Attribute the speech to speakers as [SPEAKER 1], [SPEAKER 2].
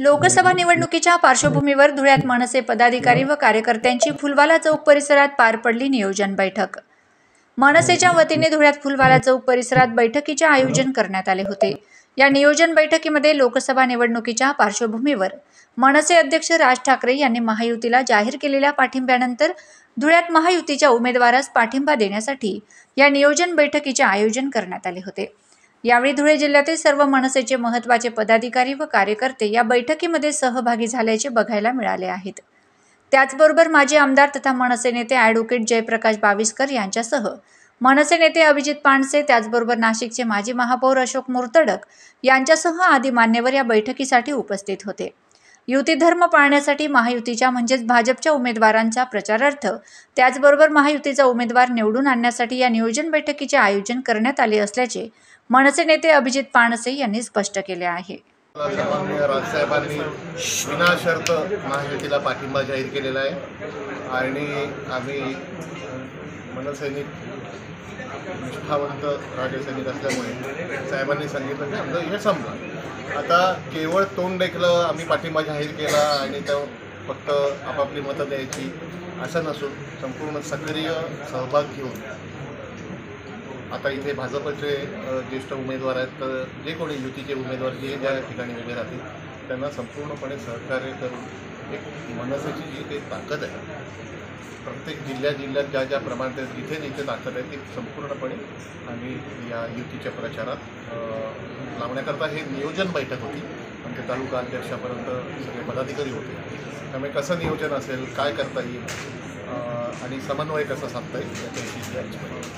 [SPEAKER 1] लोकसभा निवडणुकीच्या पार्श्वभूमीवर धुळ्यात मनसे पदाधिकारी व कार्यकर्त्यांची फुलवाला चौक परिसरात पार पडली नियोजन बैठक। मनसेच्या वतीने धुळ्यात फुलवाला चौक परिसरात बैठकीचे आयोजन करण्यात आले होते। या नियोजन बैठकीमध्ये लोकसभा निवडणुकीच्या पार्श्वभूमीवर मनसे अध्यक्ष राज ठाकरे यांनी महायुतीला जाहीर केलेल्या पाठिंब्यानंतर धुळ्यात महायुतीच्या उमेदवारास पाठिंबा देण्यासाठी या नियोजन बैठकीचे आयोजन करण्यात आले होते। यावेळी धुळे जिल्ह्यातील सर्व मनसेचे महत्त्वाचे पदाधिकारी व कार्यकर्ते या बैठकीमध्ये सहभागी झाल्याचे बघायला मिळाले आहेत। त्याचबरोबर माजी आमदार तथा मनसे नेते ॲडव्होकेट जयप्रकाश बाविस्कर यांच्यासह मनसे नेते अभिजित पानसे, त्याचबरोबर नाशिकचे माजी महापौर अशोक मुर्तडक यांच्यासह आदी मान्यवर या बैठकीसाठी उपस्थित होते। युती धर्म पाळण्यासाठी महायुतीच्या म्हणजेच भाजपच्या उमेदवारांच्या प्रचारार्थ त्याचबरोबर महायुतीचा उमेदवार निवडून आणण्यासाठी या नियोजन बैठकीचे आयोजन करण्यात आले असल्याचे मनसे नेते अभिजित पानसे यांनी स्पष्ट केले आहे।
[SPEAKER 2] राजसाहेबांनी विनाशर्त महायुतीला पाठिंबा जाहीर केलेला आहे आणि आम्ही मनसैनिक निष्ठावंत राजसैनिक असल्यामुळे साहेबांनी सांगितलं की आमचं हे संपलं। आता केवळ तोंड देखलं आम्ही पाठिंबा जाहीर केला आणि त्या फक्त आपापली मतं द्यायची असं नसून संपूर्ण सक्रिय सहभाग घेऊन आता इथे भाजपचे ज्येष्ठ उमेदवार आहेत, तर जे कोणी युतीचे उमेदवार जे ज्या ठिकाणी उभे राहतील त्यांना संपूर्णपणे सहकार्य करून एक मनसेची जी काही ताकद आहे, प्रत्येक जिल्ह्यात ज्या प्रमाणात जिथे ताकद आहे ती संपूर्णपणे आम्ही या युतीच्या प्रचारात लावण्याकरता हे नियोजन बैठक होती। आमच्या तालुका अध्यक्षापर्यंत सगळे पदाधिकारी होते, त्यामुळे कसं नियोजन असेल, काय करता येईल आणि समन्वय कसा साधता येईल याच्याविषयी